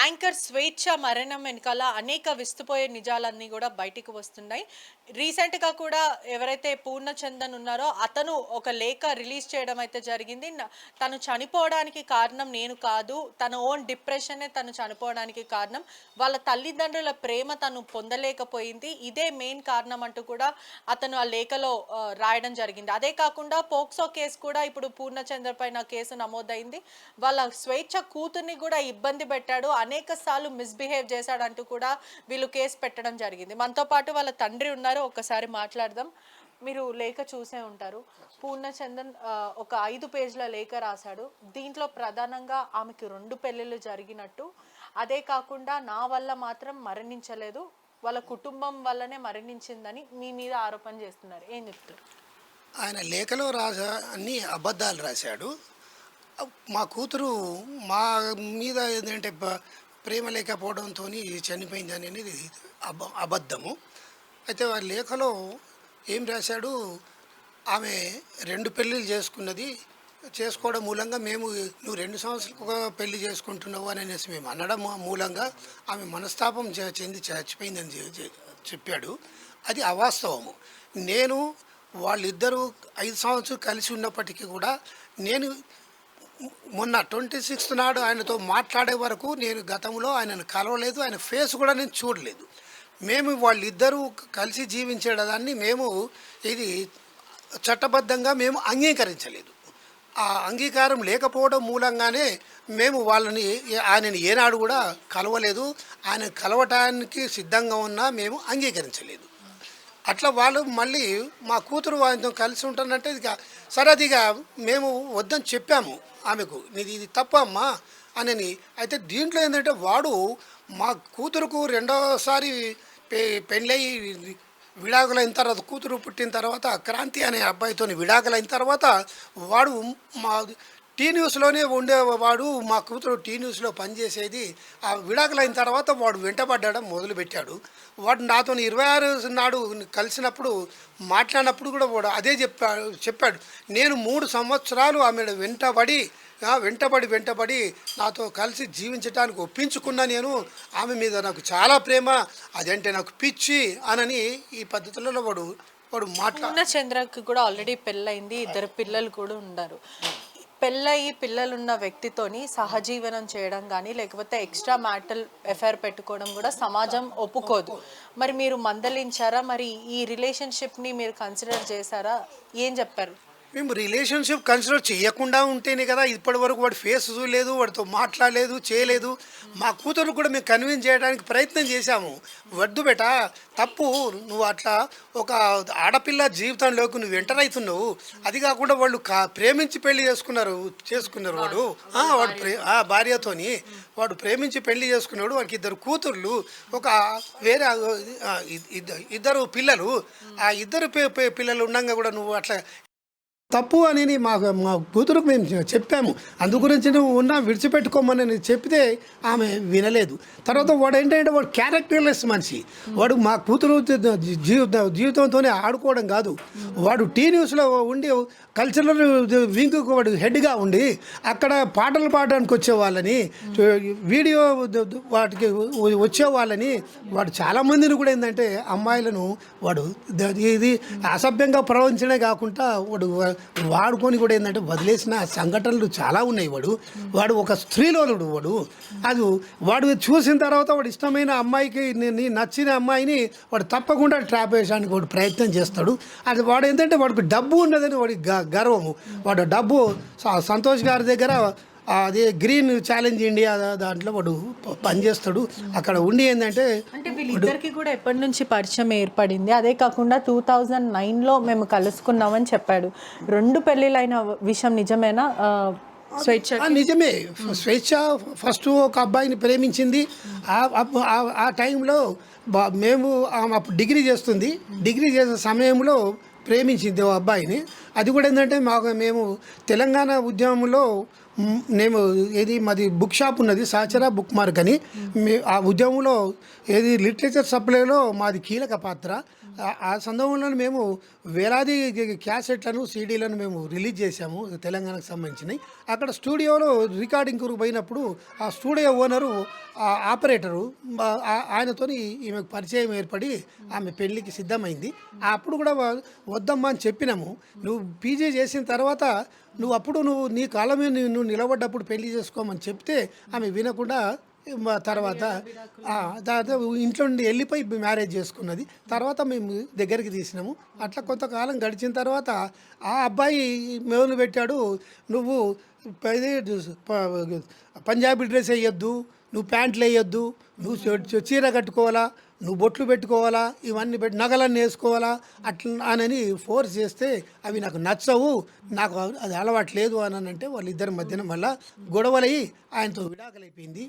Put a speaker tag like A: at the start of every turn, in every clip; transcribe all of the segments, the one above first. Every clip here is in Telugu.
A: యాంకర్ స్వేచ్ఛ మరణం వెనకాల అనేక విస్తుపోయే నిజాలన్నీ కూడా బయటికి వస్తున్నాయి. రీసెంట్గా కూడా ఎవరైతే పూర్ణచందన్ ఉన్నారో అతను ఒక లేఖ రిలీజ్ చేయడం అయితే జరిగింది. తను చనిపోవడానికి కారణం నేను కాదు, తన ఓన్ డిప్రెషనే తను చనిపోవడానికి కారణం, వాళ్ళ తల్లిదండ్రుల ప్రేమ తను పొందలేకపోయింది, ఇదే మెయిన్ కారణం అంటూ కూడా అతను ఆ లేఖలో రాయడం జరిగింది. అదే కాకుండా పోక్సో కేసు కూడా ఇప్పుడు పూర్ణచంద్ర పైన కేసు నమోదైంది. వాళ్ళ స్వేచ్ఛ కూతుర్ని కూడా ఇబ్బంది పెట్టాడు, అనేక సార్లు మిస్బిహేవ్ చేశాడంటూ కూడా వీళ్ళు కేసు పెట్టడం జరిగింది. మనతో పాటు వాళ్ళ తండ్రి ఉన్నారు, ఒక్కసారి మాట్లాడదాం. మీరు లేఖ చూసే ఉంటారు. పూర్ణచందన్ ఒక 5 పేజీల లేఖ రాశాడు. దీంట్లో ప్రధానంగా ఆమెకి 2 పెళ్ళిళ్ళు జరిగినట్టు, అదే కాకుండా నా వల్ల మాత్రం మరణించలేదు, వాళ్ళ కుటుంబం వల్లనే మరణించిందని మీ మీద ఆరోపణ చేస్తున్నారు. ఏం చెప్తారు?
B: ఆయన లేఖలో అన్ని అబద్ధాలు రాశాడు. మా కూతురు మా మీద ఏంటంటే ప్రేమ లేకపోవడంతో చనిపోయింది అనేది అబద్ధము. అయితే ఆ లేఖలో ఏం రాశాడు, ఆమె 2 పెళ్ళిళ్ళు చేసుకోవడం మూలంగా మేము నువ్వు 2 సంవత్సరాలకు ఒక పెళ్లి చేసుకుంటున్నావు అని అనేసి మేము అనడం మూలంగా ఆమె మనస్తాపం చెంది చచ్చిపోయిందని చెప్పాడు. అది అవాస్తవము. నేను వాళ్ళిద్దరూ 5 సంవత్సరాలు కలిసి ఉన్నప్పటికీ కూడా నేను మొన్న 26th నాడు ఆయనతో మాట్లాడే వరకు నేను గతంలో ఆయనను కలవలేదు, ఆయన ఫేస్ కూడా నేను చూడలేదు. మేము వాళ్ళిద్దరూ కలిసి జీవించేదాన్ని మేము ఇది చట్టబద్ధంగా మేము అంగీకరించలేదు. ఆ అంగీకారం లేకపోవడం మూలంగానే మేము ఆయనని ఏనాడు కూడా కలవలేదు, ఆయన కలవటానికి సిద్ధంగా ఉన్నా మేము అంగీకరించలేదు. అట్లా వాళ్ళు మళ్ళీ మా కూతురు ఆయనతో కలిసి ఉంటానంటే ఇక సరే అది ఇక మేము వద్దని చెప్పాము ఆమెకు, ఇది తప్పమ్మా అని. అయితే దీంట్లో ఏంటంటే వాడు మా కూతురుకు రెండోసారి పెళ్ళయి విడాకులైన తర్వాత, కూతురు పుట్టిన తర్వాత క్రాంతి అనే అబ్బాయితో విడాకులైన తర్వాత వాడు మా టీ న్యూస్లోనే ఉండేవాడు. మా కూతురు టీ న్యూస్లో పనిచేసేది. ఆ విడాకులైన తర్వాత వాడు వెంటబడ్డం మొదలుపెట్టాడు. వాడు నాతో 26 నాడు కలిసినప్పుడు మాట్లాడినప్పుడు కూడా వాడు అదే చెప్పాడు. నేను 3 సంవత్సరాలు ఆమె వెంటబడి నాతో కలిసి జీవించడానికి ఒప్పించుకున్నా. నేను ఆమె మీద నాకు చాలా ప్రేమ, అదంటే నాకు పిచ్చి అనని ఈ పద్ధతులలో వాడు
A: పూర్ణచంద్రకి కూడా ఆల్రెడీ పెళ్ళయింది, 2 పిల్లలు కూడా ఉన్నారు. పెళ్ళయి పిల్లలున్న వ్యక్తితోని సహజీవనం చేయడం కానీ లేకపోతే ఎక్స్ట్రా మ్యాటల్ ఎఫైర్ పెట్టుకోవడం కూడా సమాజం ఒప్పుకోదు. మరి మీరు మందలించారా? మరి ఈ రిలేషన్షిప్ని మీరు కన్సిడర్ చేశారా? ఏం చెప్పారు?
B: మేము రిలేషన్షిప్ కన్సిడర్ చేయకుండా ఉంటేనే కదా ఇప్పటి వరకు వాడు ఫేస్ చూడలేదు, వాడితో మాట్లాడలేదు, చేయలేదు. మా కూతురు కూడా మేము కన్విన్స్ చేయడానికి ప్రయత్నం చేశాము. వద్దు బేట, తప్పు, నువ్వు అట్లా ఒక ఆడపిల్ల జీవితంలోకి నువ్వు ఎంటర్ అవుతున్నావు. అది కాకుండా వాళ్ళు ప్రేమించి పెళ్లి చేసుకున్నారు వాడు భార్యతోని వాడు ప్రేమించి పెళ్లి చేసుకున్నాడు. వాడికి 2 కూతుర్లు, ఒక వేరే 2 పిల్లలు. ఆ 2 పిల్లలు ఉండగా కూడా నువ్వు అట్లా తప్పు అని మా కూతురుకు మేము చెప్పాము. అందు గురించి నువ్వు విడిచిపెట్టుకోమని చెప్తే ఆమె వినలేదు. తర్వాత వాడు ఏంటంటే వాడు క్యారెక్టర్లెస్ మనిషి. వాడు మా కూతురు జీవితంతోనే ఆడుకోవడం కాదు, వాడు టీ న్యూస్లో ఉండి కల్చరల్ వింగ్కు వాడు హెడ్గా ఉండి అక్కడ పాటలు పాడడానికి వచ్చేవాళ్ళని, వీడియో వాటికి వచ్చేవాళ్ళని, వాడు చాలామందిని కూడా ఏంటంటే అమ్మాయిలను వాడు ఇది అసభ్యంగా ప్రవర్తించడమే కాకుండా వాడుకొని కూడా ఏంటంటే వదిలేసిన సంఘటనలు చాలా ఉన్నాయి. వాడు ఒక స్త్రీలోనుడు. వాడు చూసిన తర్వాత వాడు ఇష్టమైన అమ్మాయికి, నచ్చిన అమ్మాయిని వాడు తప్పకుండా ట్రాప్ వేయడానికి వాడు ప్రయత్నం చేస్తాడు. అది వాడు ఏంటంటే వాడికి డబ్బు ఉన్నదని వాడి గర్వము. వాడు డబ్బు సంతోష్ గారి దగ్గర అదే గ్రీన్ ఛాలెంజ్ ఇండియా దాంట్లో వాడు పనిచేస్తాడు. అక్కడ ఉండి ఏంటంటే
A: వీళ్ళిద్దరికి కూడా ఎప్పటి నుంచి పరిచయం ఏర్పడింది? అదే కాకుండా 2009లో మేము కలుసుకున్నామని చెప్పాడు. 2 పెళ్ళిళ్ళైన విషయం నిజమేనా?
B: నిజమే. స్వేచ్ఛ ఫస్ట్ ఒక అబ్బాయిని ప్రేమించింది. ఆ టైంలో మేము అప్పుడు డిగ్రీ చేసే సమయంలో ప్రేమించింది ఓ అబ్బాయిని. అది కూడా ఏంటంటే మేము తెలంగాణ ఉద్యమంలో మాది బుక్ షాప్ ఉన్నది, సాచరా బుక్ మార్క్ అని. ఆ ఉద్యమంలో లిటరేచర్ సప్లైలో మాది కీలక పాత్ర. ఆ సందర్భంలో మేము వేలాది క్యాసెట్లను సీడీలను మేము రిలీజ్ చేశాము తెలంగాణకు సంబంధించినవి. అక్కడ స్టూడియోలో రికార్డింగ్కు పోయినప్పుడు ఆ స్టూడియో ఓనరు ఆపరేటరు ఆయనతోని ఈమెకు పరిచయం ఏర్పడి ఆమె పెళ్ళికి సిద్ధమైంది. అప్పుడు కూడా వద్దమ్మా అని చెప్పినాము. నువ్వు పీజీ చేసిన తర్వాత నువ్వు నీ కాళ్ళ మీద నువ్వు నిలబడ్డప్పుడు పెళ్లి చేసుకోమని చెప్తే ఆమె వినకుండా తర్వాత తర్వాత ఇంట్లో నుండి వెళ్ళిపోయి మ్యారేజ్ చేసుకున్నది. తర్వాత మేము దగ్గరికి తీసినాము. అట్లా కొంతకాలం గడిచిన తర్వాత ఆ అబ్బాయి మెవులు పెట్టాడు, నువ్వు పంజాబీ డ్రెస్ వేయొద్దు, నువ్వు ప్యాంట్లు వేయొద్దు, నువ్వు చీర కట్టుకోవాలా, నువ్వు బొట్లు పెట్టుకోవాలా, ఇవన్నీ నగలన్నీ వేసుకోవాలా అట్లా అని ఫోర్స్ చేస్తే అవి నాకు నచ్చవు, నాకు అది అలవాటు లేదు అని అంటే వాళ్ళిద్దరి మధ్యన మళ్ళీ గొడవలయ్యి ఆయనతో విడాకులైపోయింది.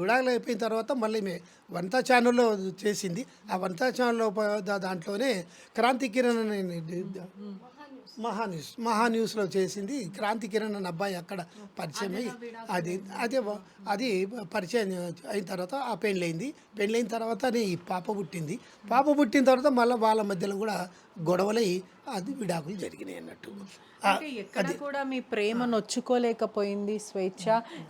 B: విడాకులైపోయిన తర్వాత మళ్ళీ వనితా ఛానల్లో చేసింది. ఆ వనితా ఛానల్లో దాంట్లోనే క్రాంతి కిరణ్ అనే మహాన్యూస్లో చేసింది. క్రాంతి కిరణ్ అనే అబ్బాయి అక్కడ పరిచయం అయ్యి అది పరిచయం అయిన తర్వాత ఆ పెళ్ళైన తర్వాత ఈ పాప పుట్టింది. పుట్టిన తర్వాత మళ్ళీ వాళ్ళ మధ్యలో కూడా గొడవలై అది విడాకులు జరిగినాయి అన్నట్టు.
A: అంటే ఎక్కడ కూడా మీ ప్రేమ నొచ్చుకోలేకపోయింది స్వేచ్ఛ.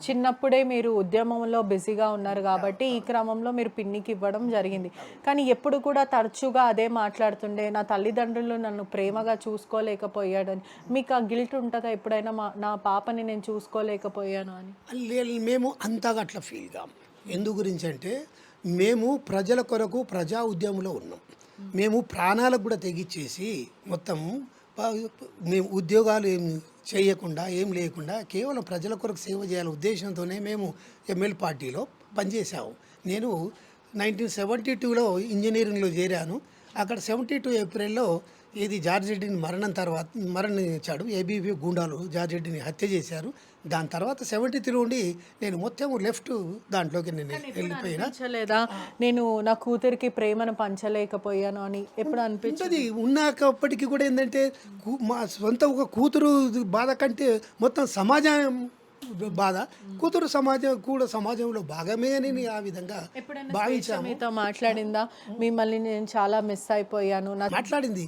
A: చిన్నప్పుడే మీరు ఉద్యమంలో బిజీగా ఉన్నారు కాబట్టి ఈ క్రమంలో మీరు పిన్నికి ఇవ్వడం జరిగింది. కానీ ఎప్పుడు కూడా తరచుగా అదే మాట్లాడుతుండే, నా తల్లిదండ్రులు నన్ను ప్రేమగా చూసుకోలేకపోయాడని. మీకు ఆ గిల్ట్ ఉంటుందా ఎప్పుడైనా, నా పాపని నేను చూసుకోలేకపోయాను అని?
B: మేము అంతగా అట్లా ఫీల్ కాము. ఎందు గురించి అంటే మేము ప్రజల కొరకు ప్రజా ఉద్యమంలో ఉన్నాం. మేము ప్రాణాలకు కూడా తెగిచ్చేసి మొత్తం మేము ఉద్యోగాలు ఏం చేయకుండా ఏం లేకుండా కేవలం ప్రజల కొరకు సేవ చేయాలనే ఉద్దేశంతోనే మేము ఎంఎల్ పార్టీలో పనిచేసాము. నేను 1972లో ఇంజనీరింగ్లో చేరాను. అక్కడ 72 ఏప్రిల్లో జార్జ్ రెడ్డిని మరణించాడు. ఏబీవీ గూండాలు జార్జ్ రెడ్డిని హత్య చేశారు. దాని తర్వాత 73 నుండి నేను మొత్తం లెఫ్ట్ దాంట్లోకి నేను వెళ్ళిపోయినా.
A: నేను నా కూతురికి ప్రేమను పంచలేకపోయాను అని ఎప్పుడు అనిపించింది?
B: ఉన్నప్పటికీ కూడా ఏంటంటే మా సొంత ఒక కూతురు బాధ కంటే మొత్తం సమాజం బాధ, కూతురు సమాజంలో భాగమే అని ఆ విధంగా భావించాము.
A: మీతో మాట్లాడిందా? మిమ్మల్ని నేను చాలా మిస్ అయిపోయాను
B: మాట్లాడింది.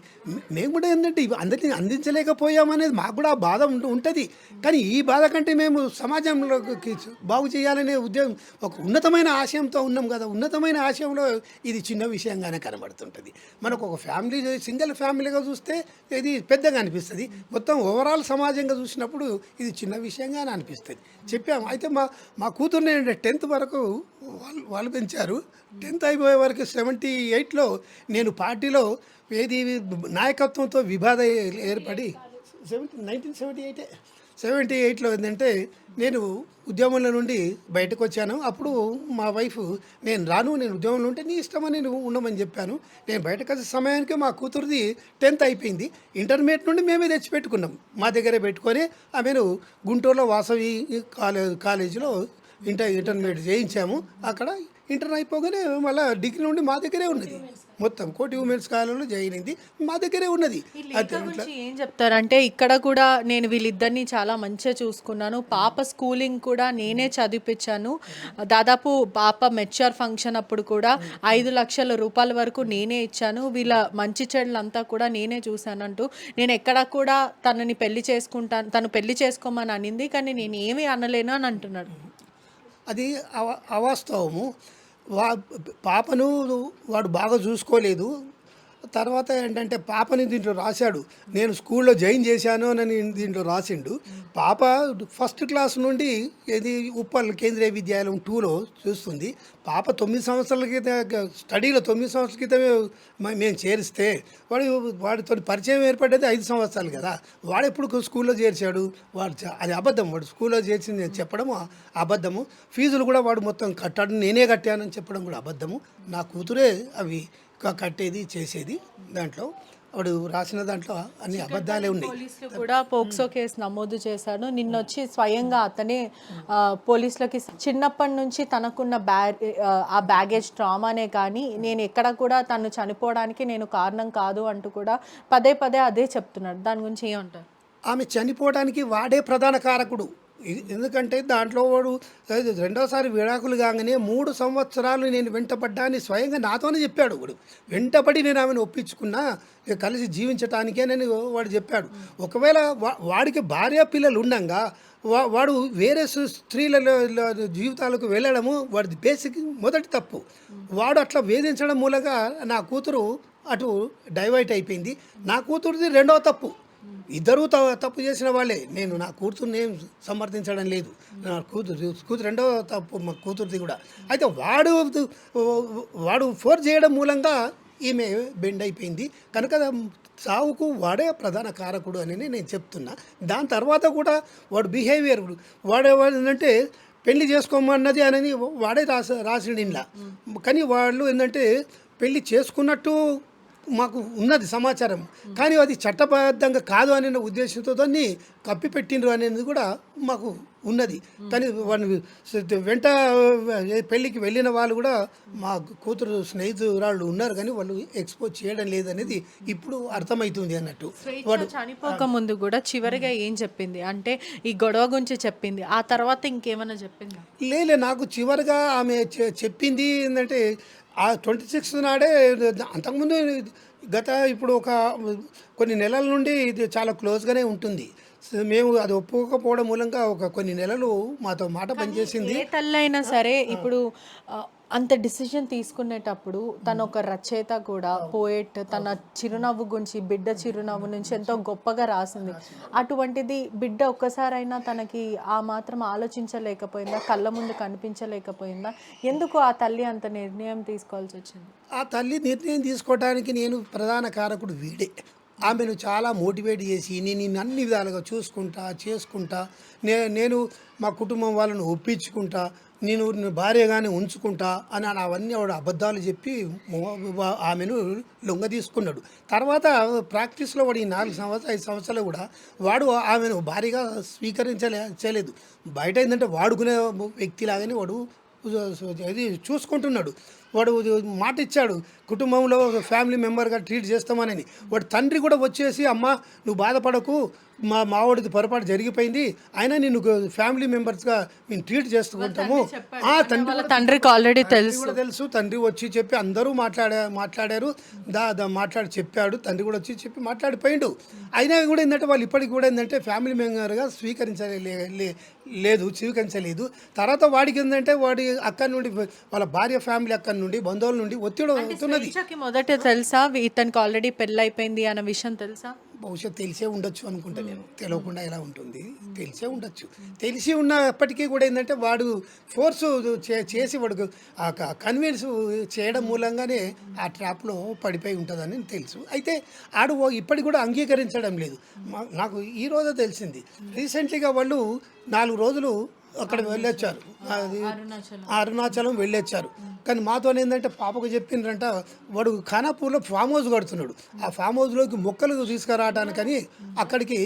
B: మేము కూడా ఏంటంటే అందరినీ అందించలేకపోయామనేది మాకు కూడా ఆ బాధ ఉంటుంది. కానీ ఈ బాధ కంటే మేము సమాజంలోకి బాగు చేయాలనే ఉద్యోగం ఒక ఉన్నతమైన ఆశయంతో ఉన్నాం కదా. ఉన్నతమైన ఆశయంలో ఇది చిన్న విషయంగానే కనబడుతుంటుంది. మనకు ఒక ఫ్యామిలీ సింగిల్ ఫ్యామిలీగా చూస్తే ఇది పెద్దగా అనిపిస్తుంది. మొత్తం ఓవరాల్ సమాజంగా చూసినప్పుడు ఇది చిన్న విషయంగానే అనిపిస్తుంది. చెప్పాము. అయితే మా కూతుర్ని 10th వరకు వాళ్ళు పెంచారు. 10th అయిపోయే వరకు 78లో నేను పార్టీలో నాయకత్వంతో విభేద ఏర్పడి 1978లో ఏంటంటే నేను ఉద్యమంలో నుండి బయటకు వచ్చాను. అప్పుడు మా వైఫ్ నేను ఉద్యమంలో ఉంటే నీ ఇష్టమని నువ్వు ఉండమని చెప్పాను. నేను బయటకు వచ్చే సమయానికి మా కూతురుది 10th అయిపోయింది. ఇంటర్మీడియట్ నుండి మేమే తెచ్చిపెట్టుకున్నాం. మా దగ్గరే పెట్టుకొని ఆమెను గుంటూరులో వాసవి కాలేజీలో ఇంటర్మీడియట్ చేయించాము. అక్కడ ఇంటర్ అయిపోగానే మళ్ళీ డిగ్రీ నుండి మా దగ్గరే ఉన్నది. మొత్తం కోటి ఉమెన్స్ కాలేజీలో జాయిన్ అయింది, మా దగ్గరే ఉన్నది.
A: ఏం చెప్తారంటే ఇక్కడ కూడా నేను వీళ్ళిద్దరిని చాలా మంచిగా చూసుకున్నాను. పాప స్కూలింగ్ కూడా నేనే చదివిపించాను. దాదాపు పాప మెచ్యూర్ ఫంక్షన్ అప్పుడు కూడా 5 లక్షల రూపాయల వరకు నేనే ఇచ్చాను. వీళ్ళ మంచి చెడులంతా కూడా నేనే చూశానంటూ, నేను ఎక్కడ కూడా తనని తను పెళ్లి చేసుకోమని అనింది, కానీ నేను ఏమీ అనలేను అని అంటున్నాడు.
B: అది అవాస్తవము. పాపను వాడు బాగా చూసుకోలేదు. తర్వాత ఏంటంటే పాపని దీంట్లో రాశాడు, నేను స్కూల్లో జాయిన్ చేశాను అని దీంట్లో రాసిండు. పాప 1st క్లాస్ నుండి ఉప్పల్ కేంద్రీయ విద్యాలయం 2లో చూస్తుంది. పాప 9 సంవత్సరాల క్రితం స్టడీలో 9 సంవత్సరాల క్రితమే మేము చేరిస్తే వాడితో పరిచయం ఏర్పడేది 5 సంవత్సరాలు కదా. వాడు ఎప్పుడు స్కూల్లో చేర్చాడు? అది అబద్ధం. వాడు స్కూల్లో చేర్చింది చెప్పడం అబద్ధము. ఫీజులు కూడా వాడు మొత్తం కట్టాడు, నేనే కట్టానని చెప్పడం కూడా అబద్ధము. నా కూతురే అవి కట్టేది చేసేది. దాంట్లో వాడు రాసిన దాంట్లో అన్ని అబద్ధాలే ఉన్నాయి.
A: పోలీసులు కూడా పోక్సో కేసు నమోదు చేశాడు. నిన్నొచ్చి స్వయంగా అతనే పోలీసులకి చిన్నప్పటి నుంచి తనకున్న ఆ బ్యాగేజ్ ట్రామానే కానీ నేను ఎక్కడ కూడా తను చనిపోవడానికి నేను కారణం కాదు అంటూ కూడా పదే అదే చెప్తున్నాడు. దాని గురించి ఏమంటారు?
B: ఆమె చనిపోవడానికి వాడే ప్రధాన కారకుడు. ఎందుకంటే దాంట్లో వాడు రెండోసారి విడాకులు కాగానే 3 సంవత్సరాలు నేను వెంటపడ్డా అని స్వయంగా నాతోనే చెప్పాడు. వాడు వెంటపడి నేను ఆమెను ఒప్పించుకున్నా ఇక కలిసి జీవించటానికేనని వాడు చెప్పాడు. ఒకవేళ వాడికి భార్య పిల్లలు ఉండంగా వాడు వేరే స్త్రీల జీవితాలకు వెళ్ళడము వాడి బేసిక్ మొదటి తప్పు. వాడు అట్లా వేధించడం మూలంగా నా కూతురు అటు డైవర్ట్ అయిపోయింది. నా కూతురుది రెండవ తప్పు. ఇద్దరూ తప్పు చేసిన వాళ్ళే. నేను నా కూతుర్ని ఏం సమర్థించడం లేదు. నా కూతురు రెండవ తప్పు మా కూతురుది కూడా. అయితే వాడు ఫోర్స్ చేయడం మూలంగా ఈమె బెండ్ అయిపోయింది. కనుక సావుకు వాడే ప్రధాన కారకుడు అని నేను చెప్తున్నా. దాని తర్వాత కూడా వాడు బిహేవియర్ ఏంటంటే పెళ్లి చేసుకోమన్నది అనేది వాడే రాసిండు ఇంట్లో. కానీ వాళ్ళు ఏంటంటే పెళ్లి చేసుకున్నట్టు మాకు ఉన్నది సమాచారం, కానీ అది చట్టబద్ధంగా కాదు అనే ఉద్దేశంతో దాన్ని కప్పిపెట్టిండ్రు అనేది కూడా మాకు ఉన్నది. కానీ వాళ్ళు వెంట పెళ్ళికి వెళ్ళిన వాళ్ళు కూడా మా కూతురు స్నేహితురాళ్ళు ఉన్నారు, కానీ వాళ్ళు ఎక్స్పోజ్ చేయడం లేదనేది ఇప్పుడు అర్థమవుతుంది అన్నట్టు.
A: వాడు చనిపోక ముందు కూడా చివరిగా ఏం చెప్పింది అంటే ఈ గొడవ గురించి చెప్పింది, ఆ తర్వాత ఇంకేమైనా చెప్పింది?
B: లేలే, నాకు చివరిగా ఆమె చెప్పింది ఏంటంటే ఆ 26 నాడే, అంతకుముందు ఇప్పుడు కొన్ని నెలల నుండి ఇది చాలా క్లోజ్గానే ఉంటుంది. మేము అది ఒప్పుకోకపోవడం మూలంగా కొన్ని నెలలు మాతో మాట పనిచేసింది.
A: ఏ తల్లైనా సరే ఇప్పుడు అంత డిసిజన్ తీసుకునేటప్పుడు తను ఒక రచయిత కూడా, పోయెట్, తన చిరునవ్వు గురించి, బిడ్డ చిరునవ్వు నుంచి ఎంతో గొప్పగా రాసింది. అటువంటిది బిడ్డ ఒక్కసారైనా తనకి ఆ మాత్రం ఆలోచించలేకపోయిందా, కళ్ళ ముందు కనిపించలేకపోయిందా? ఎందుకు ఆ తల్లి అంత నిర్ణయం తీసుకోవాల్సి వచ్చింది?
B: ఆ తల్లి నిర్ణయం తీసుకోవడానికి నేను ప్రధాన కారకుడు వీడే. ఆమెను చాలా మోటివేట్ చేసి నేను అన్ని విధాలుగా చేసుకుంటా, నేను మా కుటుంబం వాళ్ళను ఒప్పించుకుంటా, నేను భార్యగానే ఉంచుకుంటా అని అవన్నీ ఆవిడ అబద్ధాలు చెప్పి ఆమెను లొంగ తీసుకున్నాడు. తర్వాత ప్రాక్టీస్లో వాడు ఈ 5 సంవత్సరాలు కూడా వాడు ఆమెను భారీగా స్వీకరించలేదు. బయట ఏంటంటే వాడుకునే వ్యక్తిలాగానే వాడు అది చూసుకుంటున్నాడు. వాడు మాట ఇచ్చాడు, కుటుంబంలో ఫ్యామిలీ మెంబర్గా ట్రీట్ చేస్తామని. వాడు తండ్రి కూడా వచ్చేసి, అమ్మ నువ్వు బాధపడకు, మావాడిది పొరపాటు జరిగిపోయింది, అయినా నేను ఫ్యామిలీ మెంబర్స్గా మేము ట్రీట్ చేసుకుంటాము.
A: తండ్రికి ఆల్రెడీ
B: తెలుసు. తండ్రి వచ్చి చెప్పి అందరూ మాట్లాడారు, మాట్లాడి చెప్పాడు. తండ్రి కూడా వచ్చి చెప్పి మాట్లాడిపోయిండు. అయినా కూడా ఏంటంటే వాళ్ళు ఇప్పటికి కూడా ఏంటంటే ఫ్యామిలీ మెంబర్గా స్వీకరించలేదు. తర్వాత వాడికి ఏంటంటే వాడి అక్కడి నుండి, వాళ్ళ భార్య ఫ్యామిలీ అక్కడి నుండి, బంధువుల నుండి ఒత్తిడి అవుతున్నది.
A: మొదట తెలుసా ఇతనికి ఆల్రెడీ పెళ్ళి అయిపోయింది అన్న విషయం తెలుసా?
B: బహుశా తెలిసే ఉండొచ్చు అనుకుంటా నేను. తెలియకుండా ఎలా ఉంటుంది, తెలిసే ఉండొచ్చు. తెలిసి ఉన్నప్పటికీ కూడా ఏంటంటే వాడు ఫోర్స్ చేసి వాడు కన్విన్స్ చేయడం మూలంగానే ఆ ట్రాప్లో పడిపోయి ఉంటుందని తెలుసు. అయితే ఆడు ఇప్పటికి కూడా అంగీకరించడం లేదు. నాకు ఈ రోజే తెలిసింది. రీసెంట్లీగా వాళ్ళు 4 రోజులు అక్కడ వెళ్ళొచ్చారు, అరుణాచలం వెళ్ళొచ్చారు. కానీ మాతో ఏంటంటే పాపకు చెప్పిండ్రంట, వాడు ఖానాపూర్లో ఫామ్ హౌస్ కడుతున్నాడు. ఆ ఫామ్ హౌస్లోకి మొక్కలు తీసుకురావడానికని అక్కడికి